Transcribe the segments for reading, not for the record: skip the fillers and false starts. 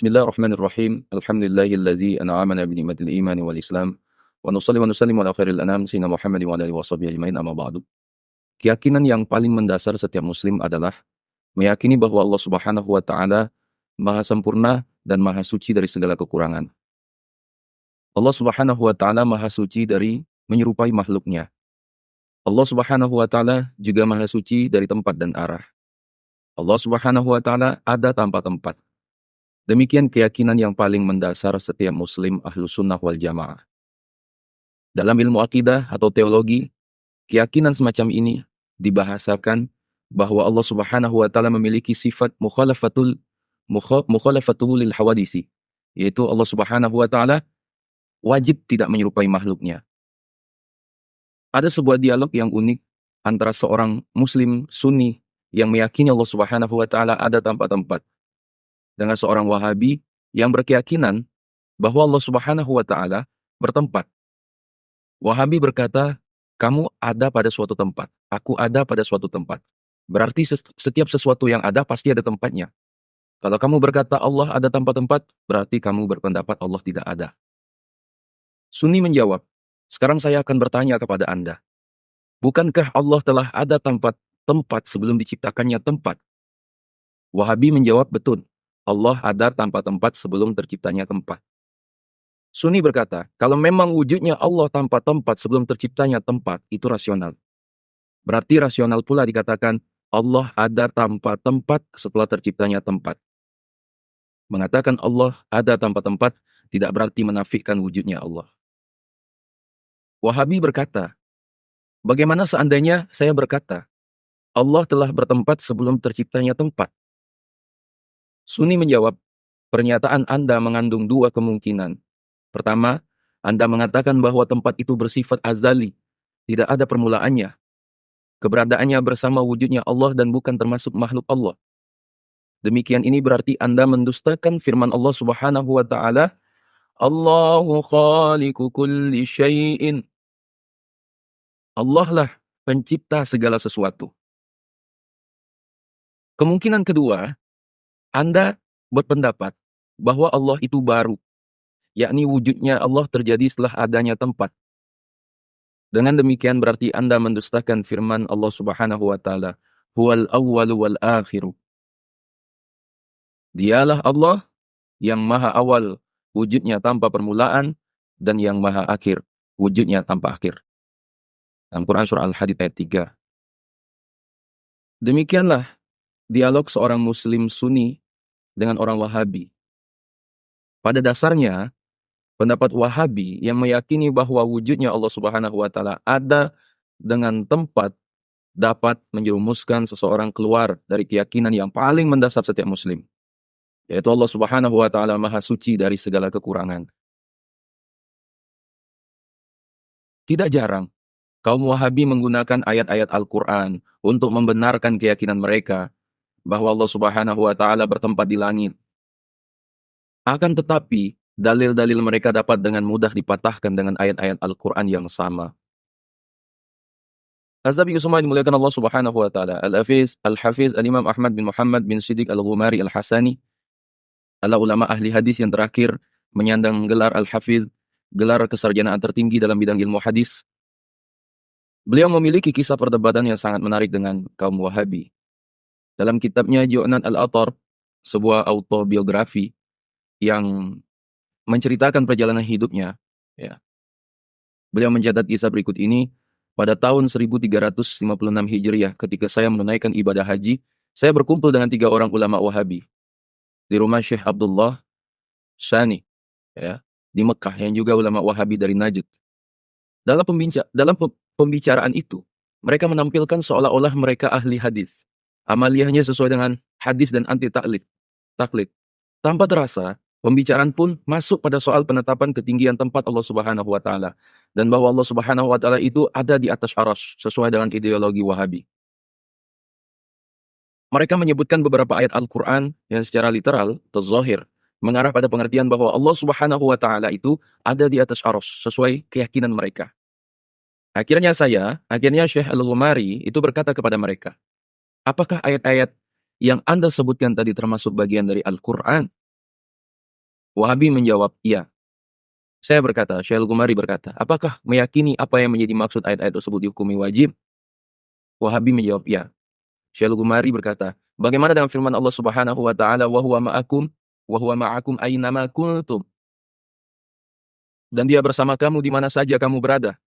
Bismillahirrahmanirrahim. Alhamdulillahillazi an'amana bi ni'matil imani wal Islam. Wa nusalli wa nusallimu ala khairil anam sayyidina Muhammadin wa ala alihi washabihi ajmain amma ba'du. Keyakinan yang paling mendasar setiap muslim adalah meyakini bahwa Allah Subhanahu wa taala Maha sempurna dan Maha suci dari segala kekurangan. Allah Subhanahu wa taala Maha suci dari menyerupai makhluknya. Allah Subhanahu wa taala juga Maha suci dari tempat dan arah. Allah Subhanahu wa taala ada tanpa tempat. Demikian keyakinan yang paling mendasar setiap muslim ahlus sunnah wal jamaah. Dalam ilmu akidah atau teologi, keyakinan semacam ini dibahasakan bahwa Allah Subhanahu wa taala memiliki sifat mukhalafatul lil hawadisi, yaitu Allah Subhanahu wa taala wajib tidak menyerupai makhluknya. Ada sebuah dialog yang unik antara seorang muslim sunni yang meyakini Allah Subhanahu wa taala ada tanpa tempat dengan seorang Wahabi yang berkeyakinan bahwa Allah Subhanahu wa taala bertempat. Wahabi berkata, kamu ada pada suatu tempat, aku ada pada suatu tempat. Berarti setiap sesuatu yang ada pasti ada tempatnya. Kalau kamu berkata Allah ada tanpa tempat, berarti kamu berpendapat Allah tidak ada. Sunni menjawab, sekarang saya akan bertanya kepada Anda. Bukankah Allah telah ada tanpa tempat sebelum diciptakannya tempat? Wahabi menjawab, betul. Allah ada tanpa tempat sebelum terciptanya tempat. Sunni berkata, kalau memang wujudnya Allah tanpa tempat sebelum terciptanya tempat, itu rasional. Berarti rasional pula dikatakan Allah ada tanpa tempat setelah terciptanya tempat. Mengatakan Allah ada tanpa tempat tidak berarti menafikan wujudnya Allah. Wahabi berkata, bagaimana seandainya saya berkata, Allah telah bertempat sebelum terciptanya tempat? Sunni menjawab, pernyataan Anda mengandung dua kemungkinan. Pertama, Anda mengatakan bahwa tempat itu bersifat azali, tidak ada permulaannya. Keberadaannya bersama wujudnya Allah dan bukan termasuk makhluk Allah. Demikian ini berarti Anda mendustakan firman Allah Subhanahu wa taala, Allahu khaliqu kulli syai'in. Allah lah pencipta segala sesuatu. Kemungkinan kedua, Anda berpendapat bahwa Allah itu baru, yakni wujudnya Allah terjadi setelah adanya tempat. Dengan demikian berarti Anda mendustakan firman Allah Subhanahu wa taala, Huwal awwalu wal akhiru. Dialah Allah yang maha awal, wujudnya tanpa permulaan, dan yang maha akhir, wujudnya tanpa akhir. Dalam Quran surah Al-Hadid ayat 3. Demikianlah dialog seorang muslim sunni dengan orang Wahabi. Pada dasarnya, pendapat Wahabi yang meyakini bahwa wujudnya Allah Subhanahu wa taala ada dengan tempat dapat menjerumuskan seseorang keluar dari keyakinan yang paling mendasar setiap muslim, yaitu Allah Subhanahu wa taala Maha suci dari segala kekurangan. Tidak jarang kaum Wahabi menggunakan ayat-ayat Al-Quran untuk membenarkan keyakinan mereka bahwa Allah Subhanahu wa taala bertempat di langit. Akan tetapi, dalil-dalil mereka dapat dengan mudah dipatahkan dengan ayat-ayat Al-Quran yang sama. Azabi semua dimuliakan Allah Subhanahu wa taala. Al-Hafiz Al-Imam Ahmad bin Muhammad bin Siddiq Al-Ghumari Al-Hasani adalah ulama ahli hadis yang terakhir menyandang gelar Al-Hafiz, gelar kesarjanaan tertinggi dalam bidang ilmu hadis. Beliau memiliki kisah perdebatan yang sangat menarik dengan kaum Wahabi. Dalam kitabnya Ju'nan Al-Atar, sebuah autobiografi yang menceritakan perjalanan hidupnya, ya. Beliau mencatat kisah berikut ini. Pada tahun 1356 Hijriah, ketika saya menunaikan ibadah haji, saya berkumpul dengan 3 orang ulama Wahabi di rumah Syekh Abdullah Shani, ya, di Mekah, yang juga ulama Wahabi dari Najd. Dalam pembicaraan itu, mereka menampilkan seolah-olah mereka ahli hadis. Amaliyahnya sesuai dengan hadis dan anti taklid. Tanpa terasa, pembicaraan pun masuk pada soal penetapan ketinggian tempat Allah Subhanahu wa taala dan bahwa Allah Subhanahu wa taala itu ada di atas arsy sesuai dengan ideologi Wahabi. Mereka menyebutkan beberapa ayat Al-Qur'an yang secara literal atau zahir mengarah pada pengertian bahwa Allah Subhanahu wa taala itu ada di atas arsy sesuai keyakinan mereka. Akhirnya Syekh Al-Ghumari itu berkata kepada mereka, apakah ayat-ayat yang Anda sebutkan tadi termasuk bagian dari Al-Quran? Wahabi menjawab, iya. Saya berkata, Syekh Al-Ghumari berkata, apakah meyakini apa yang menjadi maksud ayat-ayat tersebut dihukumi wajib? Wahabi menjawab, iya. Syekh Al-Ghumari berkata, bagaimana dengan firman Allah Subhanahu wa taala, wa huwa ma'akum aynama kuntum, dan dia bersama kamu di mana saja kamu berada.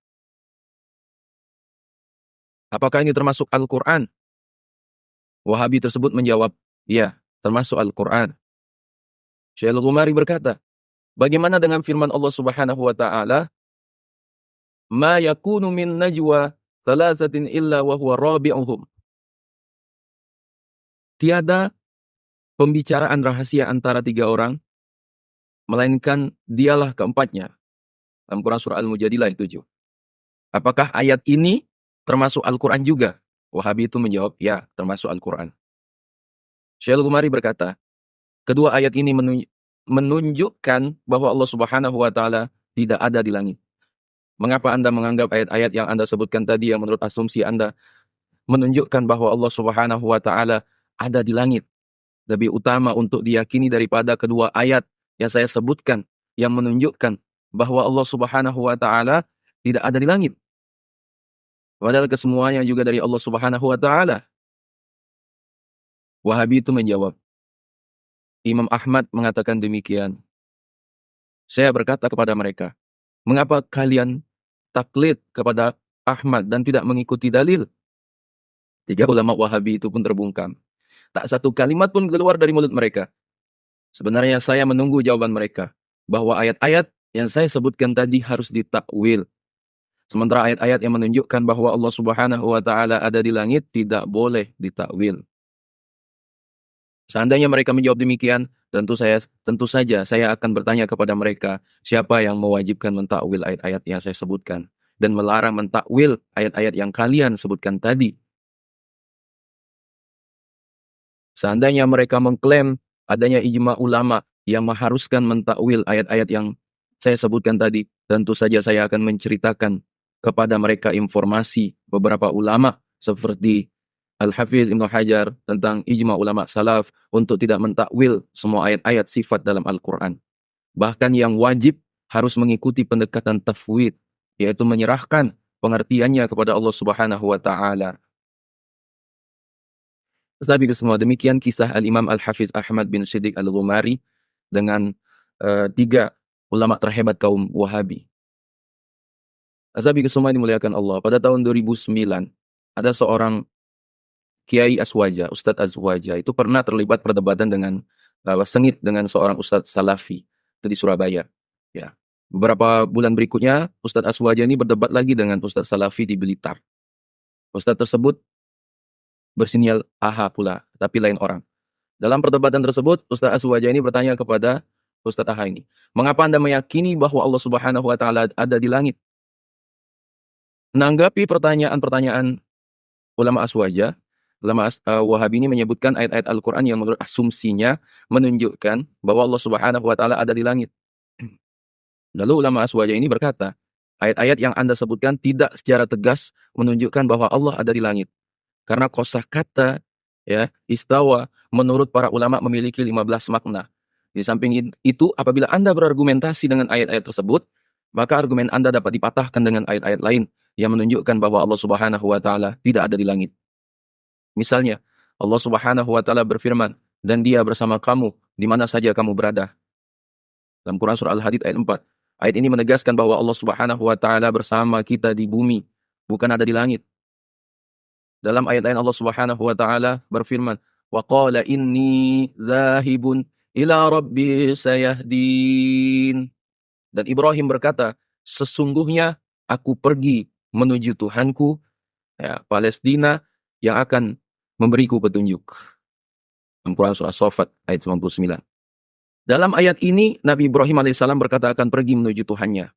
Apakah ini termasuk Al-Qur'an? Wahabi tersebut menjawab, iya, termasuk Al-Qur'an. Syekh Al-Ghumari berkata, bagaimana dengan firman Allah Subhanahu wa taala, ma yakunu min najwa thalathatin illa wa huwa rabi'uhum. Tiada pembicaraan rahasia antara 3 orang, melainkan dialah keempatnya. Dalam Quran surah Al-Mujadilah 7. Apakah ayat ini termasuk Al-Quran juga? Wahabi itu menjawab, ya, termasuk Al-Quran. Syekh Al-Ghumari berkata, kedua ayat ini menunjukkan bahwa Allah Subhanahu wa taala tidak ada di langit. Mengapa Anda menganggap ayat-ayat yang Anda sebutkan tadi yang menurut asumsi Anda menunjukkan bahwa Allah Subhanahu wa taala ada di langit lebih utama untuk diyakini daripada kedua ayat yang saya sebutkan yang menunjukkan bahwa Allah Subhanahu wa taala tidak ada di langit? Padahal kesemuanya juga dari Allah Subhanahu wa taala. Wahabi itu menjawab, Imam Ahmad mengatakan demikian. Saya berkata kepada mereka, mengapa kalian taklid kepada Ahmad dan tidak mengikuti dalil? 3 ulama Wahabi itu pun terbungkam. Tak satu kalimat pun keluar dari mulut mereka. Sebenarnya saya menunggu jawaban mereka, bahwa ayat-ayat yang saya sebutkan tadi harus ditakwil. Sementara ayat-ayat yang menunjukkan bahwa Allah Subhanahu wa taala ada di langit tidak boleh ditakwil. Seandainya mereka menjawab demikian, tentu saja saya akan bertanya kepada mereka, siapa yang mewajibkan mentakwil ayat-ayat yang saya sebutkan dan melarang mentakwil ayat-ayat yang kalian sebutkan tadi. Seandainya mereka mengklaim adanya ijma ulama yang mengharuskan mentakwil ayat-ayat yang saya sebutkan tadi, tentu saja saya akan menceritakan kepada mereka informasi beberapa ulama seperti Al-Hafiz Ibnu Hajar tentang ijma ulama salaf untuk tidak mentakwil semua ayat-ayat sifat dalam Al-Quran. Bahkan yang wajib harus mengikuti pendekatan tafwid, yaitu menyerahkan pengertiannya kepada Allah Subhanahu wa taala. Sahabat semua, demikian kisah Al-Imam Al-Hafiz Ahmad bin Siddiq Al-Ghumari dengan 3 ulama terhebat kaum Wahabi. Sahabat semua dimuliakan Allah, pada tahun 2009 ada seorang Kiai Aswaja, Ustadz Aswaja, itu pernah terlibat perdebatan dengan sengit dengan seorang Ustadz Salafi itu di Surabaya. Ya. Beberapa bulan berikutnya, Ustadz Aswaja ini berdebat lagi dengan Ustadz Salafi di Blitar. Ustadz tersebut bersinyal aha pula, tapi lain orang. Dalam perdebatan tersebut, Ustadz Aswaja ini bertanya kepada Ustadz aha ini, mengapa Anda meyakini bahwa Allah Subhanahu wa taala ada di langit? Menanggapi pertanyaan-pertanyaan ulama Aswaja, ulama Wahabi ini menyebutkan ayat-ayat Al-Quran yang menurut asumsinya menunjukkan bahwa Allah Subhanahu wa taala ada di langit. Lalu ulama Aswaja ini berkata, ayat-ayat yang Anda sebutkan tidak secara tegas menunjukkan bahwa Allah ada di langit. Karena kosakata ya, istawa menurut para ulama memiliki 15 makna. Di samping itu, apabila Anda berargumentasi dengan ayat-ayat tersebut, maka argumen Anda dapat dipatahkan dengan ayat-ayat lain yang menunjukkan bahwa Allah Subhanahu wa taala tidak ada di langit. Misalnya, Allah Subhanahu wa taala berfirman, dan Dia bersama kamu di mana saja kamu berada. Dalam Quran surah Al-Hadid ayat 4. Ayat ini menegaskan bahwa Allah Subhanahu wa taala bersama kita di bumi, bukan ada di langit. Dalam ayat lain Allah Subhanahu wa taala berfirman, "Wa qala inni dzahibun ila rabbi sayahdin." Dan Ibrahim berkata, sesungguhnya aku pergi menuju Tuhanku, ya, Palestina yang akan memberiku petunjuk. Dalam Quran surah As-Saffat ayat 99. Dalam ayat ini Nabi Ibrahim alaihissalam berkata akan pergi menuju Tuhannya.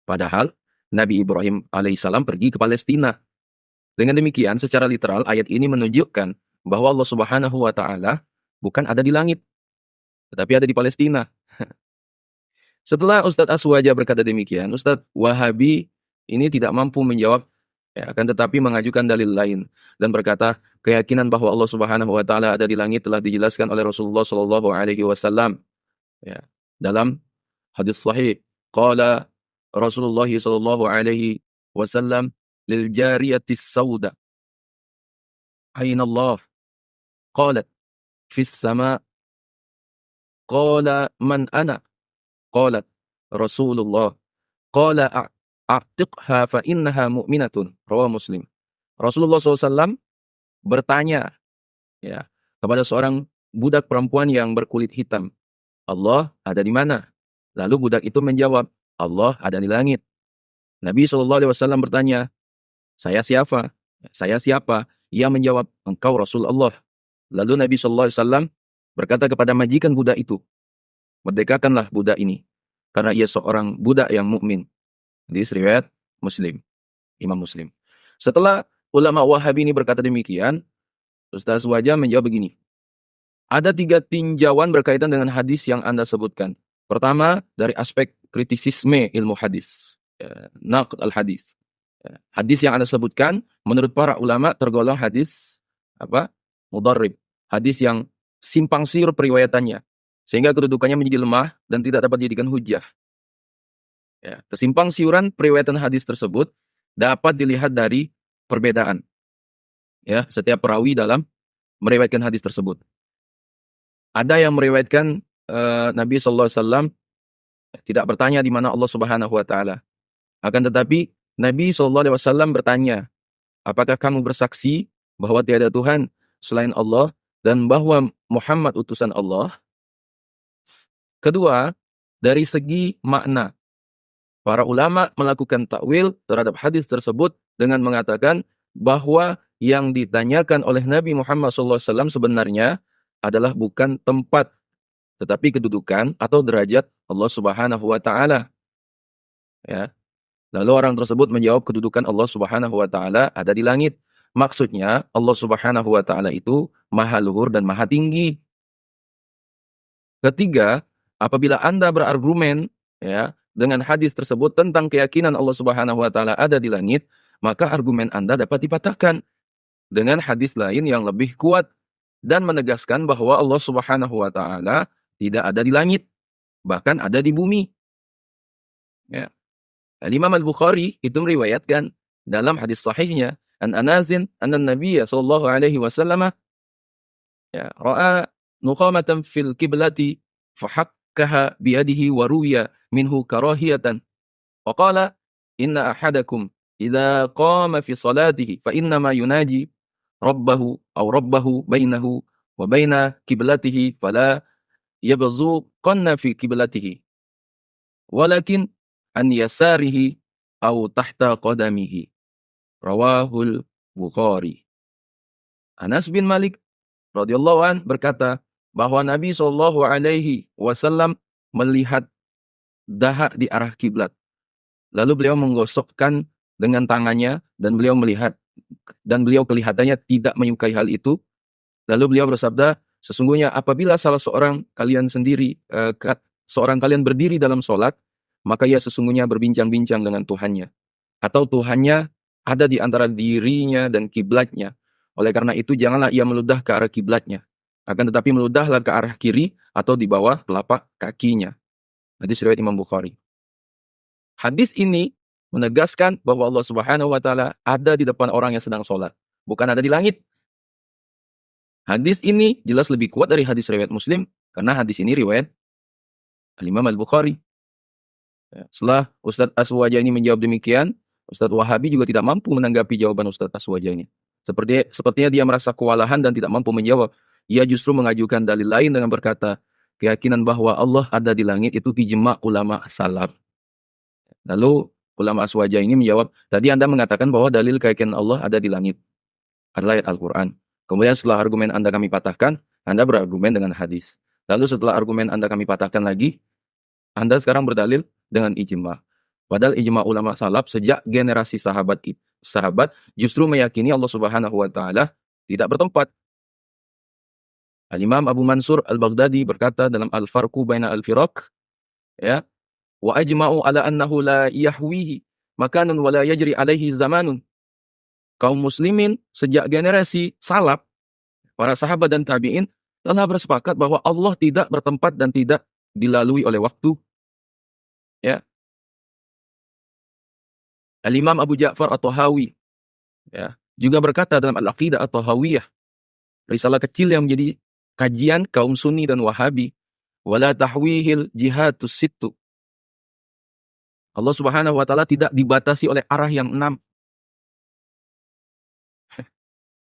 Padahal Nabi Ibrahim alaihissalam pergi ke Palestina. Dengan demikian, secara literal, ayat ini menunjukkan bahwa Allah Subhanahu wa taala bukan ada di langit, tetapi ada di Palestina. Setelah Ustadz Aswaja berkata demikian, Ustadz Wahabi ini tidak mampu menjawab, ya, akan tetapi mengajukan dalil lain dan berkata, keyakinan bahwa Allah Subhanahu wa taala ada di langit telah dijelaskan oleh Rasulullah Shallallahu alaihi wasallam. Ya. Dalam hadis sahih, qala Rasulullah sallallahu alaihi wasallam lil jariyatis sauda, "Aina Allah?" Qalat, "Fis sama." Qala, "Man ana?" Qalat, "Rasulullah." Qala, "A'tiqha fa innaha mu'minatun." Rawahu Muslim. Rasulullah SAW bertanya, ya, kepada seorang budak perempuan yang berkulit hitam, "Allah ada di mana?" Lalu budak itu menjawab, "Allah ada di langit." Nabi SAW bertanya, "Saya siapa?" "Saya siapa?" Ia menjawab, "Engkau Rasulullah." Lalu Nabi SAW berkata kepada majikan budak itu, "Merdekakanlah budak ini, karena ia seorang budak yang mukmin." Hadis riwayat Muslim, Imam Muslim. Setelah ulama Wahabi ini berkata demikian, Ustaz Wajah menjawab begini, ada 3 tinjauan berkaitan dengan hadis yang Anda sebutkan. Pertama, dari aspek kritisisme ilmu hadis, naqd al-hadis. Hadis yang Anda sebutkan, menurut para ulama tergolong hadis mudarrib. Hadis yang simpang siur periwayatannya, sehingga kedudukannya menjadi lemah dan tidak dapat dijadikan hujjah. Ya, kesimpang siuran periwayatan hadis tersebut dapat dilihat dari perbedaan, ya, setiap perawi dalam meriwayatkan hadis tersebut. Ada yang meriwayatkan Nabi SAW tidak bertanya di mana Allah Subhanahu Wa Taala. Akan tetapi Nabi SAW bertanya, "Apakah kamu bersaksi bahwa tiada Tuhan selain Allah dan bahwa Muhammad utusan Allah?" Kedua, dari segi makna, para ulama melakukan takwil terhadap hadis tersebut dengan mengatakan bahwa yang ditanyakan oleh Nabi Muhammad SAW sebenarnya adalah bukan tempat, tetapi kedudukan atau derajat Allah Subhanahu Wa Taala. Ya. Lalu orang tersebut menjawab, kedudukan Allah Subhanahu Wa Taala ada di langit. Maksudnya Allah Subhanahu Wa Taala itu maha luhur dan maha tinggi. Ketiga, apabila Anda berargumen, ya, dengan hadis tersebut tentang keyakinan Allah Subhanahu Wa Taala ada di langit, maka argumen Anda dapat dipatahkan dengan hadis lain yang lebih kuat dan menegaskan bahwa Allah Subhanahu Wa Taala tidak ada di langit, bahkan ada di bumi. Ya. Imam Al-Bukhari itu meriwayatkan dalam hadis sahihnya, an Anasin anna Nabiy sallallahu alaihi wasallam ra'a nuqamatan fil qiblati fahakkaha biyadihi wa ruwiya minhu karahiyatan wa qala inna ahadakum idza qama fi salatihi fa innama yunaji rabbahu bainahu wa baina qiblatihi fala yabzuqanna fi qiblatihi walakin an yasarihi aw tahta qadamihi. Rawahul Bukhari. Anas bin Malik radhiyallahu an berkata bahwa Nabi sallallahu alaihi wasallam melihat dahak di arah kiblat. Lalu beliau menggosokkan dengan tangannya dan beliau kelihatannya tidak menyukai hal itu. Lalu beliau bersabda, sesungguhnya apabila salah seorang kalian berdiri dalam sholat, maka ia sesungguhnya berbincang-bincang dengan Tuhannya, atau Tuhannya ada di antara dirinya dan kiblatnya. Oleh karena itu janganlah ia meludah ke arah kiblatnya, akan tetapi meludahlah ke arah kiri atau di bawah telapak kakinya. Hadis riwayat Imam Bukhari. Hadis ini menegaskan bahwa Allah Subhanahu Wa Taala ada di depan orang yang sedang sholat, bukan ada di langit. Hadis ini jelas lebih kuat dari hadis riwayat Muslim, karena hadis ini riwayat Imam Al-Bukhari. Setelah Ustadz Aswaja ini menjawab demikian, Ustadz Wahabi juga tidak mampu menanggapi jawaban Ustadz Aswaja ini. Sepertinya dia merasa kewalahan dan tidak mampu menjawab. Ia justru mengajukan dalil lain dengan berkata, keyakinan bahwa Allah ada di langit itu ijma' ulama salaf. Lalu ulama Aswaja ini menjawab, tadi Anda mengatakan bahwa dalil keyakinan Allah ada di langit adalah ayat Al-Quran. Kemudian setelah argumen Anda kami patahkan, Anda berargumen dengan hadis. Lalu setelah argumen Anda kami patahkan lagi, Anda sekarang berdalil dengan ijma'. Padahal ijma' ulama salaf sejak generasi sahabat justru meyakini Allah Subhanahu Wa Taala tidak bertempat. Al-Imam Abu Mansur Al-Baghdadi berkata dalam Al-Farqu Baina Al-Firaq, ya, wa ajma'u ala annahu la yahwihi makanun wa la yajri alaihi zamanun. Kaum muslimin sejak generasi salaf, para sahabat dan tabi'in telah bersepakat bahwa Allah tidak bertempat dan tidak dilalui oleh waktu, ya. Al-Imam Abu Ja'far At-Tahawi, ya, juga berkata dalam Al-Aqidah At-Tahawiyah, risalah kecil yang menjadi kajian kaum Sunni dan Wahabi, wala tahwihil jihatus sittu. Allah Subhanahu wa taala tidak dibatasi oleh arah yang 6.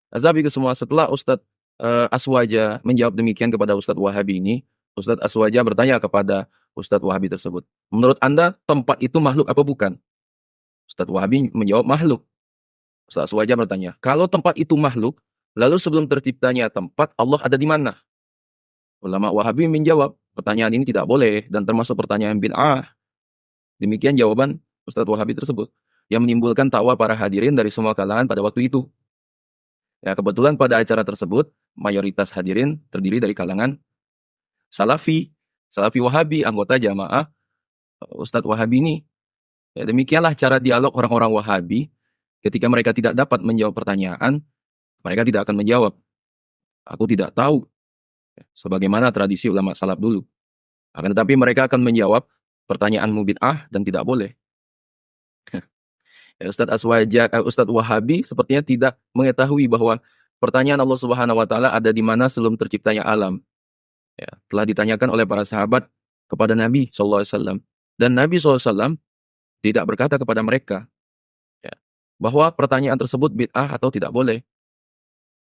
Azabi ke semua, setelah Ustadz Aswaja menjawab demikian kepada Ustadz Wahabi ini, Ustadz Aswaja bertanya kepada Ustadz Wahabi tersebut, menurut Anda tempat itu makhluk apa bukan? Ustadz Wahabi menjawab makhluk. Ustadz Aswaja bertanya, kalau tempat itu makhluk, lalu sebelum terciptanya tempat, Allah ada di mana? Ulama Wahabi menjawab, pertanyaan ini tidak boleh dan termasuk pertanyaan bid'ah. Demikian jawaban Ustadz Wahabi tersebut, yang menimbulkan tawa para hadirin dari semua kalangan pada waktu itu. Ya, kebetulan pada acara tersebut, mayoritas hadirin terdiri dari kalangan Salafi Wahabi, anggota jamaah Ustadz Wahabi ini. Ya, demikianlah cara dialog orang-orang Wahabi. Ketika mereka tidak dapat menjawab pertanyaan, mereka tidak akan menjawab, aku tidak tahu, sebagaimana tradisi ulama salaf dulu. Akan tetapi mereka akan menjawab, pertanyaanmu bid'ah dan tidak boleh. Ya, Ustadz Wahabi sepertinya tidak mengetahui bahwa pertanyaan Allah Subhanahu wa taala ada di mana sebelum terciptanya alam. Ya, telah ditanyakan oleh para sahabat kepada Nabi SAW. Dan Nabi SAW tidak berkata kepada mereka, ya, bahwa pertanyaan tersebut bid'ah atau tidak boleh.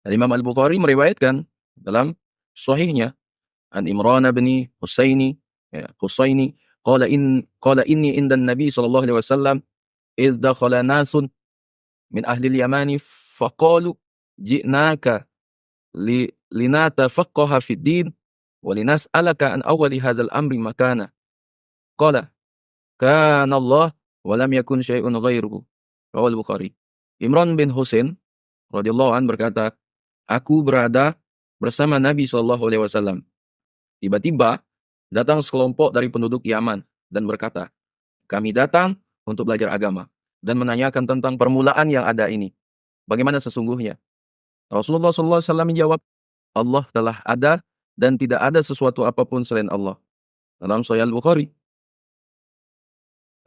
Dan Imam Al-Bukhari meriwayatkan dalam sahihnya, an Imran bin Husaini, qala inni indan Nabi sallallahu alaihi wasallam idh dakhala nasun min ahli al-yamani faqalu ji'naka linatafaqqaha fid din wa linas'alaka an awwali hadzal amri makana. Qala kana Allah wa lam yakun syai'un ghairuhu. Rawal Bukhari. Imran bin Husain radhiyallahu an berkata, aku berada bersama Nabi sallallahu alaihi wasallam. Tiba-tiba datang sekelompok dari penduduk Yaman dan berkata, kami datang untuk belajar agama dan menanyakan tentang permulaan yang ada ini. Bagaimana sesungguhnya? Rasulullah SAW menjawab, Allah telah ada dan tidak ada sesuatu apapun selain Allah. Dalam Sahih Al-Bukhari.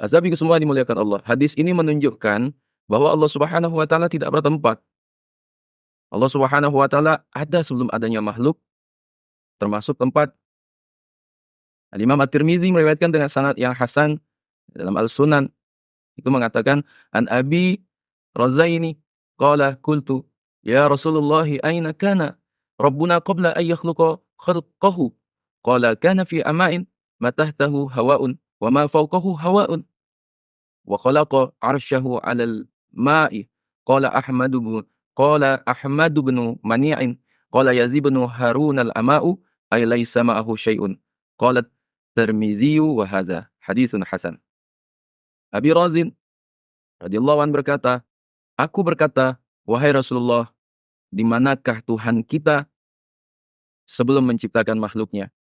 Azabi semua dimuliakan Allah. Hadis ini menunjukkan bahwa Allah Subhanahu wa taala tidak bertempat. Allah Subhanahu wa taala ada sebelum adanya makhluk, termasuk tempat. Al-Imam At-Tirmizi meriwayatkan dengan sanad yang hasan dalam Al-Sunan. Itu mengatakan, an Abi Razaini qala qultu ya Rasulullah aina kana Rabbuna qabla an yakhluqa khalqahu? Qala kana fi ama'in ma tahtahu hawa'un wa ma fawqahu hawa'un wa khalaqa 'arsyahu 'alal ma'i. Qala Ahmad bin Mani'in qala Yazid bin Harun al-ama'u ay laysa ma'ahu syai'un. Qalat Tirmizi wa hadza haditsun hasan. Abi Razin radhiyallahu anhu berkata, aku berkata, wahai Rasulullah, di manakah Tuhan kita sebelum menciptakan makhluknya?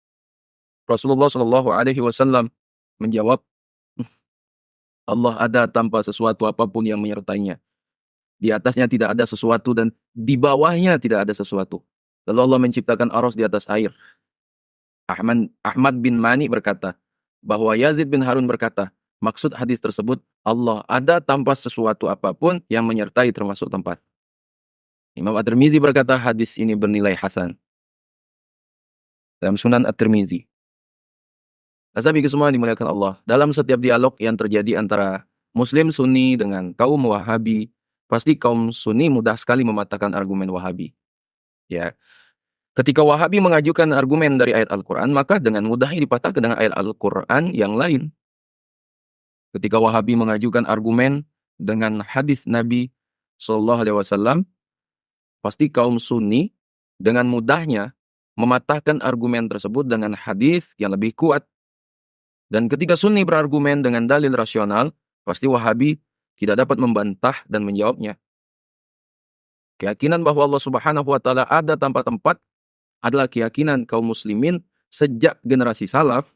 Rasulullah Shallallahu Alaihi Wasallam menjawab, Allah ada tanpa sesuatu apapun yang menyertainya. Di atasnya tidak ada sesuatu dan di bawahnya tidak ada sesuatu. Lalu Allah menciptakan aras di atas air. Ahmad bin Mani berkata, bahwa Yazid bin Harun berkata, maksud hadis tersebut, Allah ada tanpa sesuatu apapun yang menyertai termasuk tempat. Imam At-Tirmizi berkata hadis ini bernilai hasan. Dalam Sunan At-Tirmizi. Asabi semua dimuliakan Allah. Dalam setiap dialog yang terjadi antara Muslim Sunni dengan kaum Wahabi, pasti kaum Sunni mudah sekali mematahkan argumen Wahabi. Ya. Ketika Wahabi mengajukan argumen dari ayat Al-Quran, maka dengan mudahnya dipatahkan dengan ayat Al-Quran yang lain. Ketika Wahabi mengajukan argumen dengan hadis Nabi Sallallahu Alaihi Wasallam, pasti kaum Sunni dengan mudahnya mematahkan argumen tersebut dengan hadis yang lebih kuat. Dan ketika Sunni berargumen dengan dalil rasional, pasti Wahabi tidak dapat membantah dan menjawabnya. Keyakinan bahwa Allah Subhanahu wa taala ada tanpa tempat adalah keyakinan kaum muslimin sejak generasi salaf,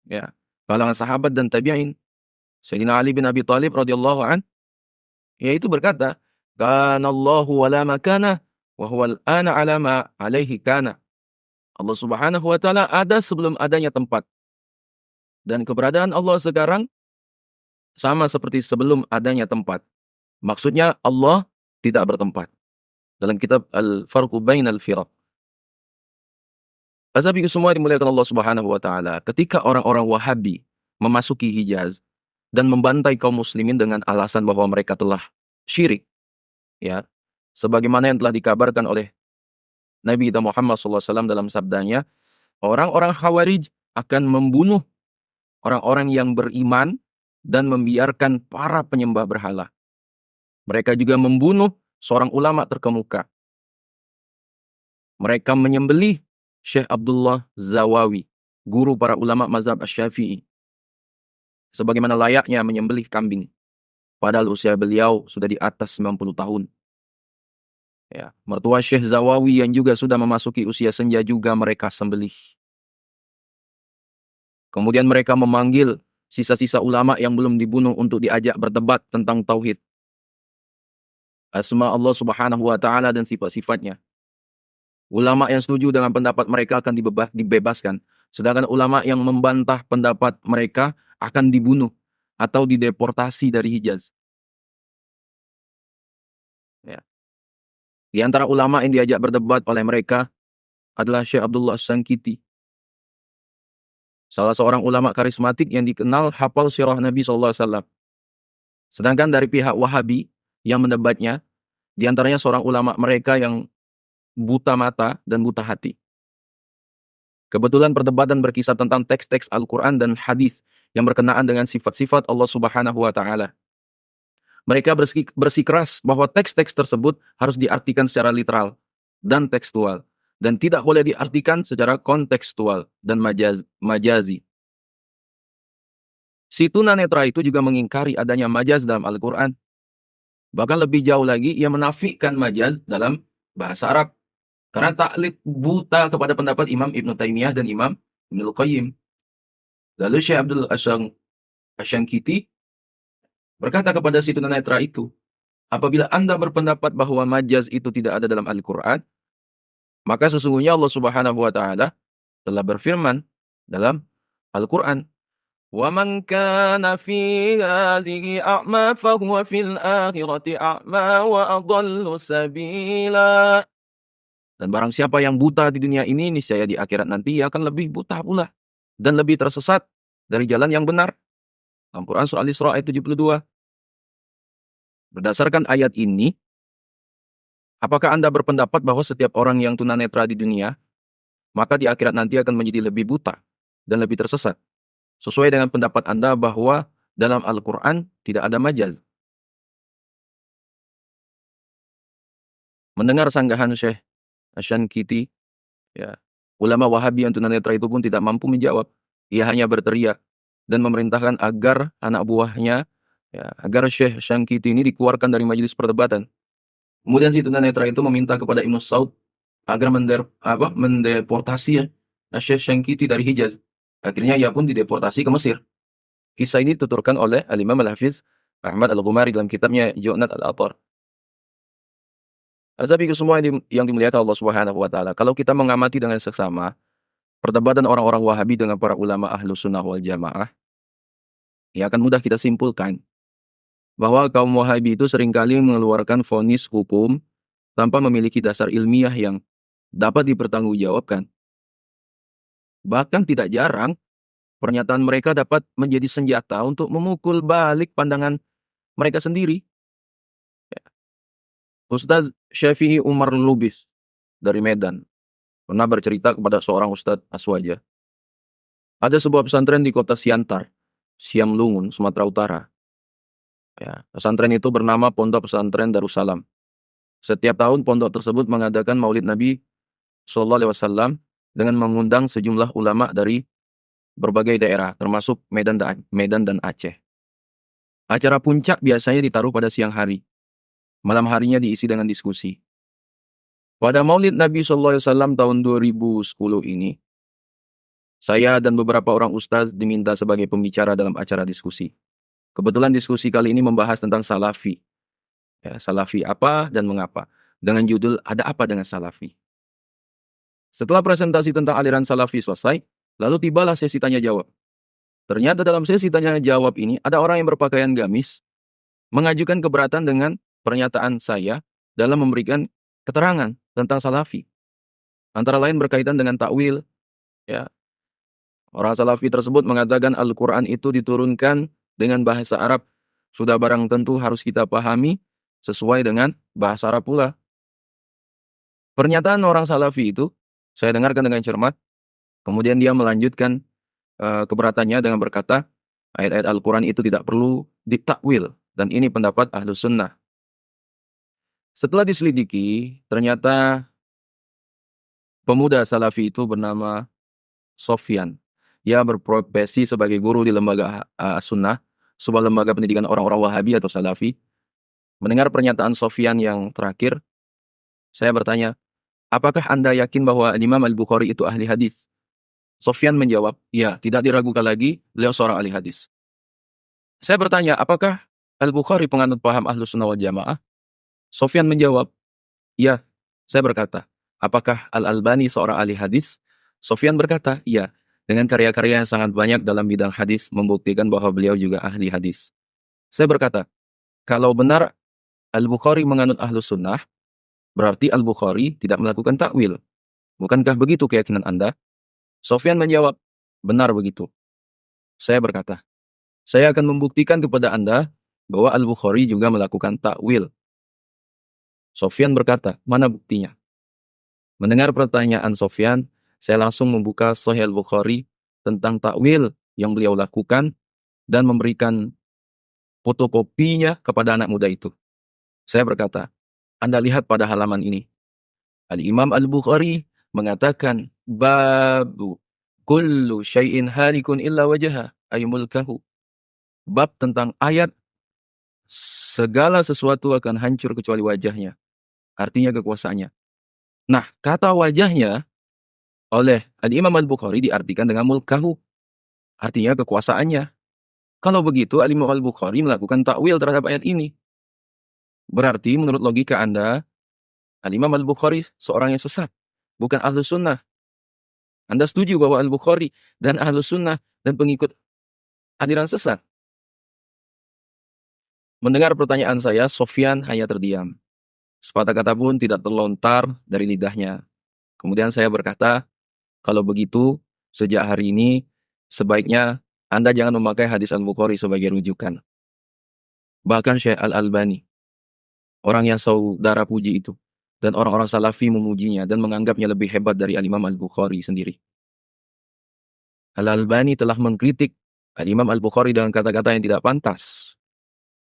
ya, kalangan sahabat dan tabi'in. Sayyidina Ali bin Abi Thalib radhiyallahu an, yaitu berkata, kana Allahu wa la makana wa huwa al-ana ala ma alaihi kana. Allah Subhanahu wa taala ada sebelum adanya tempat. Dan keberadaan Allah sekarang sama seperti sebelum adanya tempat. Maksudnya Allah tidak bertempat. Dalam kitab Al-Farqu Bainal Firaq. Azabiku semua dimuliakan Allah Subhanahu wa taala. Ketika orang-orang Wahabi memasuki Hijaz dan membantai kaum muslimin dengan alasan bahwa mereka telah syirik, ya. Sebagaimana yang telah dikabarkan oleh Nabi kita Muhammad SAW dalam sabdanya, orang-orang Khawarij akan membunuh orang-orang yang beriman dan membiarkan para penyembah berhala. Mereka juga membunuh seorang ulama terkemuka. Mereka menyembelih Syekh Abdullah Zawawi, guru para ulama mazhab Asy-Syafi'i. Sebagaimana layaknya menyembelih kambing. Padahal usia beliau sudah di atas 90 tahun. Ya, mertua Syekh Zawawi yang juga sudah memasuki usia senja juga mereka sembelih. Kemudian mereka memanggil sisa-sisa ulama yang belum dibunuh untuk diajak berdebat tentang tauhid, asma Allah Subhanahu wa taala dan sifat-sifatnya. Ulama yang setuju dengan pendapat mereka akan dibebaskan, sedangkan ulama yang membantah pendapat mereka akan dibunuh atau dideportasi dari Hijaz. Ya. Di antara ulama yang diajak berdebat oleh mereka adalah Syekh Abdullah As-Sankiti, salah seorang ulama karismatik yang dikenal hafal sirah Nabi SAW. Sedangkan dari pihak Wahabi yang mendebatnya, di antaranya seorang ulama mereka yang buta mata dan buta hati. Kebetulan perdebatan berkisah tentang teks-teks Al-Quran dan hadis yang berkenaan dengan sifat-sifat Allah Subhanahu wa taala. Mereka bersikeras bahwa teks-teks tersebut harus diartikan secara literal dan tekstual, dan tidak boleh diartikan secara kontekstual dan majazi. Si tunanetra itu juga mengingkari adanya majaz dalam Al-Quran. Bahkan lebih jauh lagi, ia menafikan majaz dalam bahasa Arab. Karena taklid buta kepada pendapat Imam Ibn Taimiyah dan Imam Ibnul Qayyim. Lalu Syekh Abdul Asy-Syankiti berkata kepada si tunanetra itu, apabila Anda berpendapat bahwa majaz itu tidak ada dalam Al-Quran, maka sesungguhnya Allah Subhanahu wa taala telah berfirman dalam Al-Quran, وَمَنْ كَانَ فِي هَذِهِ أَعْمَى فَهُوَ فِي الْآخِرَةِ أَعْمَى وَأَضَلُّ سَبِيلًا. Dan barang siapa yang buta di dunia ini, niscaya di akhirat nanti ia akan lebih buta pula dan lebih tersesat dari jalan yang benar. Dalam Quran surah Al-Isra ayat 72. Berdasarkan ayat ini, apakah Anda berpendapat bahwa setiap orang yang tunanetra di dunia, maka di akhirat nanti akan menjadi lebih buta dan lebih tersesat? Sesuai dengan pendapat Anda bahwa dalam Al-Quran tidak ada majaz. Mendengar sanggahan Syekh Asy-Syankiti, ya, ulama Wahabi yang tunanetra itu pun tidak mampu menjawab. Ia hanya berteriak dan memerintahkan agar anak buahnya, ya, agar Syekh Asy-Syankiti ini dikeluarkan dari majelis perdebatan. Kemudian si tunanetra itu meminta kepada Ibnu Saud agar mendeportasi ya, Syekh Asy-Syankiti dari Hijaz. Akhirnya ia pun dideportasi ke Mesir. Kisah ini dituturkan oleh Al-Imam Al-Hafiz Ahmad Al-Ghumari dalam kitabnya Ju'nat Al-Athar. Azabiku semua yang dimuliakan Allah Subhanahu wa taala. Kalau kita mengamati dengan seksama perdebatan orang-orang Wahabi dengan para ulama Ahlus Sunnah wal Jamaah, ya akan mudah kita simpulkan bahwa kaum Wahabi itu seringkali mengeluarkan vonis hukum tanpa memiliki dasar ilmiah yang dapat dipertanggungjawabkan. Bahkan tidak jarang pernyataan mereka dapat menjadi senjata untuk memukul balik pandangan mereka sendiri. Ustaz Syafi'i Umar Lubis dari Medan pernah bercerita kepada seorang Ustaz Aswaja. Ada sebuah pesantren di kota Siantar, Siamlungun, Sumatera Utara. Ya, pesantren itu bernama Pondok Pesantren Darussalam. Setiap tahun pondok tersebut mengadakan Maulid Nabi SAW dengan mengundang sejumlah ulama dari berbagai daerah, termasuk Medan dan Aceh. Acara puncak biasanya ditaruh pada siang hari. Malam harinya diisi dengan diskusi. Pada Maulid Nabi SAW tahun 2010 ini, saya dan beberapa orang ustaz diminta sebagai pembicara dalam acara diskusi. Kebetulan diskusi kali ini membahas tentang Salafi. Ya, Salafi apa dan mengapa? Dengan judul Ada Apa Dengan Salafi? Setelah presentasi tentang aliran Salafi selesai, lalu tibalah sesi tanya jawab. Ternyata dalam sesi tanya jawab ini ada orang yang berpakaian gamis mengajukan keberatan dengan pernyataan saya dalam memberikan keterangan tentang Salafi. Antara lain berkaitan dengan takwil, ya. Orang Salafi tersebut mengatakan Al-Quran itu diturunkan dengan bahasa Arab. Sudah barang tentu harus kita pahami sesuai dengan bahasa Arab pula. Pernyataan orang Salafi itu saya dengarkan dengan cermat. Kemudian dia melanjutkan keberatannya dengan berkata, ayat-ayat Al-Quran itu tidak perlu ditakwil. Dan ini pendapat Ahlus Sunnah. Setelah diselidiki, ternyata pemuda Salafi itu bernama Sofyan. Ia berprofesi sebagai guru di lembaga Sunnah, sebuah lembaga pendidikan orang-orang Wahabi atau Salafi. Mendengar pernyataan Sofyan yang terakhir, saya bertanya, apakah Anda yakin bahwa Imam Al-Bukhari itu ahli hadis? Sofyan menjawab, ya, tidak diragukan lagi, beliau seorang ahli hadis. Saya bertanya, apakah Al-Bukhari penganut paham Ahlus Sunnah wal Jamaah? Sofyan menjawab, ya. Saya berkata, apakah Al-Albani seorang ahli hadis? Sofyan berkata, ya. Dengan karya-karya yang sangat banyak dalam bidang hadis membuktikan bahwa beliau juga ahli hadis. Saya berkata, kalau benar Al-Bukhari menganut Ahlus Sunnah, berarti Al-Bukhari tidak melakukan takwil. Bukankah begitu keyakinan Anda? Sofyan menjawab, benar begitu. Saya berkata, saya akan membuktikan kepada Anda bahwa Al-Bukhari juga melakukan takwil. Sofyan berkata, mana buktinya? Mendengar pertanyaan Sofyan, saya langsung membuka Sahih Al-Bukhari tentang takwil yang beliau lakukan dan memberikan fotokopinya kepada anak muda itu. Saya berkata, Anda lihat pada halaman ini. Al-Imam Al-Bukhari mengatakan, Babu kullu syai'in halikun illa wajaha ay mulkahu. Bab tentang ayat segala sesuatu akan hancur kecuali wajahnya. Artinya kekuasaannya. Nah, kata wajahnya oleh Al-Imam Al-Bukhari diartikan dengan mulkahu. Artinya kekuasaannya. Kalau begitu, Al-Imam Al-Bukhari melakukan takwil terhadap ayat ini. Berarti menurut logika Anda, Al-Imam Al-Bukhari seorang yang sesat. Bukan Ahlus Sunnah. Anda setuju bahwa Al-Bukhari dan Ahlus Sunnah dan pengikut aliran sesat? Mendengar pertanyaan saya, Sofyan hanya terdiam. Sepatah kata pun tidak terlontar dari lidahnya. Kemudian saya berkata, kalau begitu, sejak hari ini, sebaiknya Anda jangan memakai hadis Al-Bukhari sebagai rujukan. Bahkan Syekh Al-Albani, orang yang saudara puji itu, dan orang-orang Salafi memujinya dan menganggapnya lebih hebat dari Al-Imam Al-Bukhari sendiri. Al-Albani telah mengkritik Al-Imam Al-Bukhari dengan kata-kata yang tidak pantas.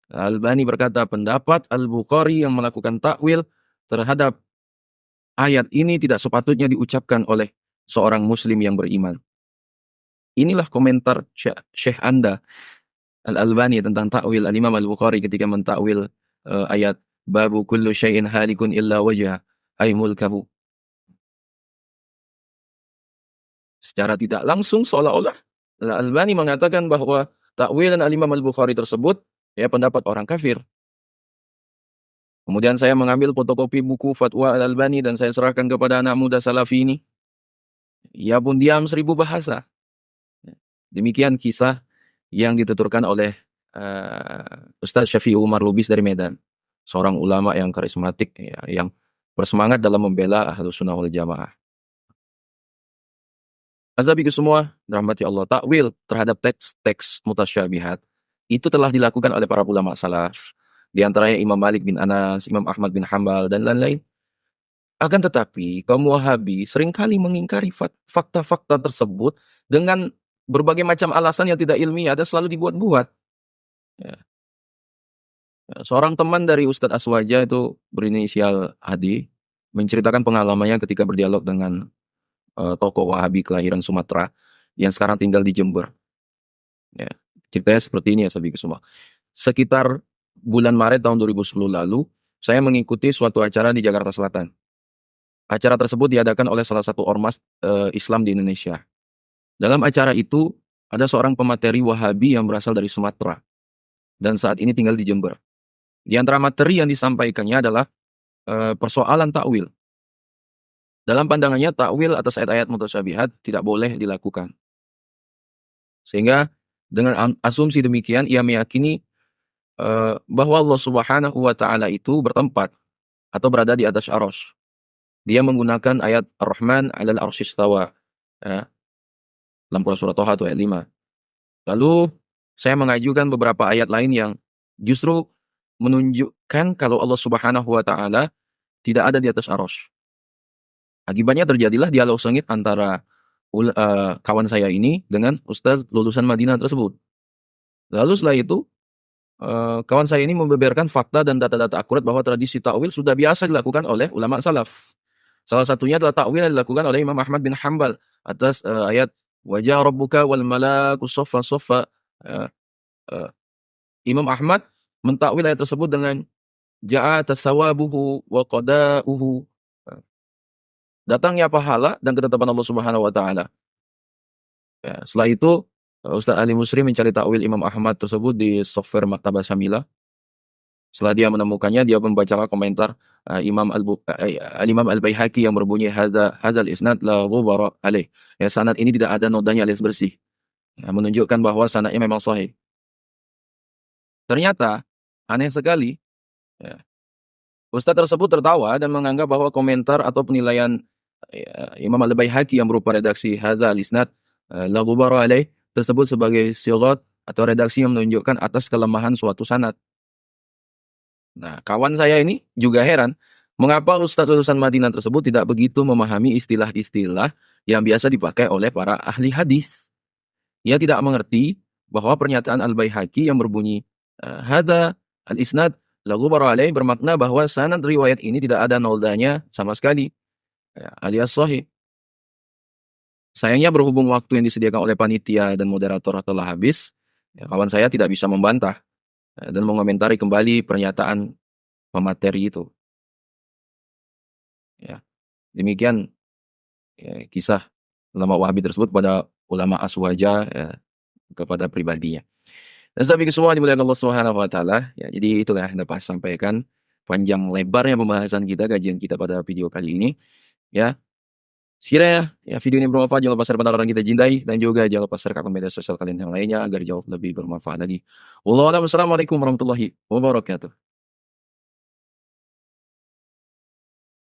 Al-Albani berkata, pendapat Al-Bukhari yang melakukan takwil terhadap ayat ini tidak sepatutnya diucapkan oleh seorang muslim yang beriman. Inilah komentar Syekh Anda, Al-Albani, tentang takwil Al-Imam Al-Bukhari ketika mentakwil ayat Babu kullu syai'in halikun illa wajah ay mulkahu. Secara tidak langsung seolah-olah Al-Albani mengatakan bahwa takwilan Al-Imam Al-Bukhari tersebut ya pendapat orang kafir. Kemudian saya mengambil fotokopi buku fatwa Al-Albani dan saya serahkan kepada anak muda Salafi ini. Ia pun diam 1000 bahasa. Demikian kisah yang dituturkan oleh Ustaz Syafi'i Umar Lubis dari Medan. Seorang ulama yang karismatik, ya, yang bersemangat dalam membela Ahlus Sunnah wal Jamaah. Azabiku semua, dirahmati Allah, takwil terhadap teks-teks mutasyabihat itu telah dilakukan oleh para ulama salaf. Di antaranya Imam Malik bin Anas, Imam Ahmad bin Hambal, dan lain-lain. Akan tetapi, kaum Wahabi seringkali mengingkari fakta-fakta tersebut dengan berbagai macam alasan yang tidak ilmiah dan selalu dibuat-buat. Ya. Seorang teman dari Ustadz Aswaja itu berinisial Adi menceritakan pengalamannya ketika berdialog dengan tokoh Wahabi kelahiran Sumatera yang sekarang tinggal di Jember. Ya, ceritanya seperti ini ya sahabat semua. Sekitar bulan Maret tahun 2010 lalu, saya mengikuti suatu acara di Jakarta Selatan. Acara tersebut diadakan oleh salah satu ormas Islam di Indonesia. Dalam acara itu, ada seorang pemateri Wahabi yang berasal dari Sumatera dan saat ini tinggal di Jember. Di antara materi yang disampaikannya adalah persoalan takwil. Dalam pandangannya takwil atas ayat-ayat mutasyabihat tidak boleh dilakukan. Sehingga dengan asumsi demikian ia meyakini bahwa Allah Subhanahu wa taala itu bertempat atau berada di atas arsy. Dia menggunakan ayat Ar-Rahman 'alal arsy istawa, ya, dalam Quran surah Thaha ayat 5. Lalu saya mengajukan beberapa ayat lain yang justru menunjukkan kalau Allah Subhanahu wa taala tidak ada di atas arsy. Akibatnya terjadilah dialog sengit antara kawan saya ini dengan ustaz lulusan Madinah tersebut. Lalu setelah itu, kawan saya ini membeberkan fakta dan data-data akurat bahwa tradisi takwil sudah biasa dilakukan oleh ulama salaf. Salah satunya adalah takwil yang dilakukan oleh Imam Ahmad bin Hanbal atas ayat "Wa ja'a rabbuka wal malaku shaffan shaffa". Eee eee, Imam Ahmad mentakwil ayat tersebut dengan "Ja'a tasawabuhu wa qada'uhu", eee, datangnya pahala dan ketetapan Allah Subhanahu wa taala. Ya, setelah itu, Ustaz Ali Musri mencari takwil Imam Ahmad tersebut di software Maktabah Syamilah. Setelah dia menemukannya, dia membacakan komentar Al-Imam Al-Baihaqi yang berbunyi hadzal isnad la ghubara alaih. Ya, sanad ini tidak ada nodanya alias bersih. Ya, menunjukkan bahwa sanadnya memang sahih. Ternyata aneh sekali, ya, ustaz tersebut tertawa dan menganggap bahwa komentar atau penilaian Imam Al-Baihaqi yang berupa redaksi hadzal isnad la ghubara alaih tersebut sebagai sighat atau redaksi yang menunjukkan atas kelemahan suatu sanad. Nah, kawan saya ini juga heran, mengapa ustaz lulusan Madinah tersebut tidak begitu memahami istilah-istilah yang biasa dipakai oleh para ahli hadis. Ia tidak mengerti bahwa pernyataan Al-Baihaqi yang berbunyi, hadza al-isnad la ghubara alaih bermakna bahwa sanad riwayat ini tidak ada noldanya sama sekali, ya, alias sahih. Sayangnya berhubung waktu yang disediakan oleh panitia dan moderator telah habis, ya, kawan saya tidak bisa membantah, dan mengomentari kembali pernyataan pemateri itu. Ya, demikian, kisah ulama Wahabi tersebut pada ulama Aswaja, ya, kepada pribadinya. Dan saya pikir semua dimuliakan Allah Subhanahu wa taala, ya, jadi itulah yang dapat saya sampaikan panjang lebarnya pembahasan kita, kajian kita pada video kali ini, ya. Sekiranya ya video ini bermanfaat, jangan lupa share pada orang kita cintai dan juga jangan lupa share ke akun media sosial kalian yang lainnya agar jauh lebih bermanfaat lagi. Wallahu a'lam. Wassalamualaikum warahmatullahi wabarakatuh.